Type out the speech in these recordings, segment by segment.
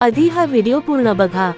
आधी हा व्हिडिओ पूर्ण बघा।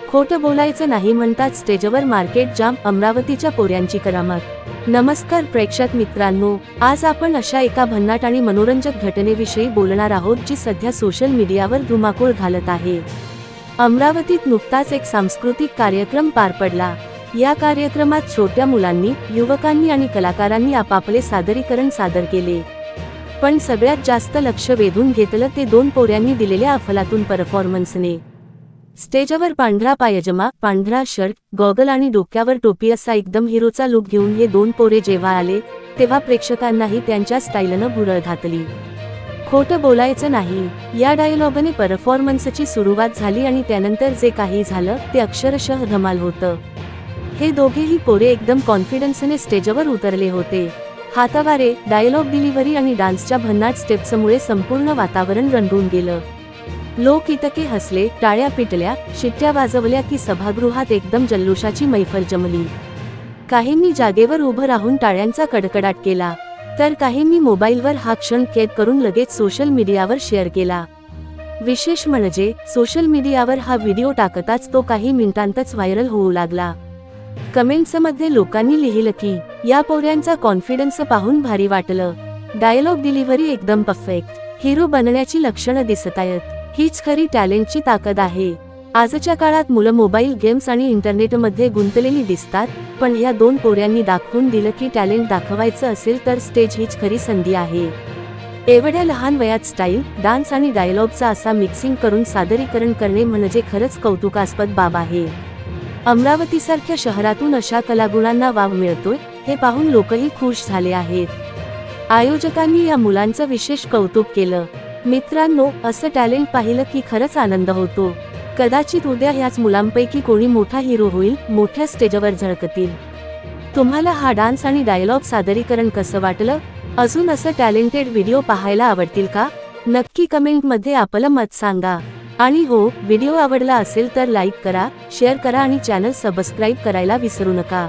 खोटं बोलायचं नाही म्हणतात स्टेजवर मार्केट जाम, अमरावतीच्या पोऱ्यांची करामत। नमस्कार प्रेक्षक मित्रांनो, आज आपण अशा एका भन्नाट आणि मनोरंजक घटनेविषयी बोलणार आहोत जी सध्या सोशल मीडियावर धुमाकूळ घालत आहे। अमरावतीत नुकताच एक सांस्कृतिक कार्यक्रम पार पडला। या कार्यक्रमात छोट्या मुलांनी, युवकांनी आणि कलाकारांनी आपापले सादरीकरण सादर केले, पण सगळ्यात जास्त लक्ष वेधून घेतलं ते दोन पोऱ्यांनी दिलेल्या अफलातून परफॉर्मन्सने। स्टेजवर पांढरा पायजमा, पांढरा शर्ट, गॉगल आणि डोक्यावर टोपी असा एकदम हिरोचा लुक घेऊन हे दोन पोरे जेव्हा आले तेव्हा प्रेक्षकांनाही त्यांच्या स्टाईलनं भुरळ घातली। खोटं बोलायचं नाही या डायलॉगने परफॉर्मन्सची सुरुवात झाली आणि त्यानंतर जे काही झालं ते अक्षरशः धमाल होतं। हे दोघेही पोरे एकदम कॉन्फिडन्सने स्टेजवर उतरले होते। हातावारे, डायलॉग डिलिव्हरी आणि डान्सच्या भन्नाट स्टेप्समुळे संपूर्ण वातावरण रंगून गेलं। लोक इतके हसले, टाळ्या पिटल्या, शिट्ट्या वाजवल्या की सभागृहात एकदम जल्लोषाची मैफल जमली। काहींनी जागेवर उभं राहून टाळ्यांचा कडकडाट केला, तर काहींनी मोबाईलवर हा क्षण कैद करून लगेच सोशल मीडियावर शेअर केला। विशेष म्हणजे सोशल मीडियावर हा व्हिडिओ टाकताच तो काही मिनिटांतच व्हायरल होऊ लागला। कमेंट्समध्ये लोकांनी लिहिलं की या पोऱ्यांचा कॉन्फिडन्स पाहून भारी वाटलं, डायलॉग डिलिव्हरी एकदम परफेक्ट, हिरो बनण्याची लक्षणं दिसत आहेत, हीच खरी टॅलेंटची ताकद आहे। आजच्या काळात मुलं मोबाईल गेम्स आणि इंटरनेटमध्ये गुंतलेली दिसतात, पण ह्या दोन पोऱ्यांनी दाखवून दिलं की टॅलेंट दाखवायचं असेल तर स्टेज हीच खरी संधी आहे। एवढ्या लहान वयात स्टाईल, डान्स आणि डायलॉगचा असा मिक्सिंग करून सादरीकरण करणे म्हणजे खरंच कौतुकास्पद बाब आहे। अमरावतीसारख्या शहरातून अशा कलागुणांना वाव मिळतोय हे पाहून लोकही खुश झाले आहेत। आयोजकांनी या मुलांचं विशेष कौतुक केलं। मित्रांनो, असं टॅलेंट पाहिलं की खरंच आनंद होतो। कदाचित उद्या ह्याच मुलांपैकी कोणी मोठा हिरो होईल, मोठ्या स्टेजवर झळकतील। तुम्हाला हा डान्स आणि डायलॉग सादरीकरण कसं वाटलं? अजून असं टॅलेंटेड व्हिडिओ पाहायला आवडतील का? नक्की कमेंटमध्ये आपलं मत सांगा। आणि हो, व्हिडिओ आवडला असेल तर लाईक करा, शेअर करा आणि चॅनल सबस्क्राईब करायला विसरू नका।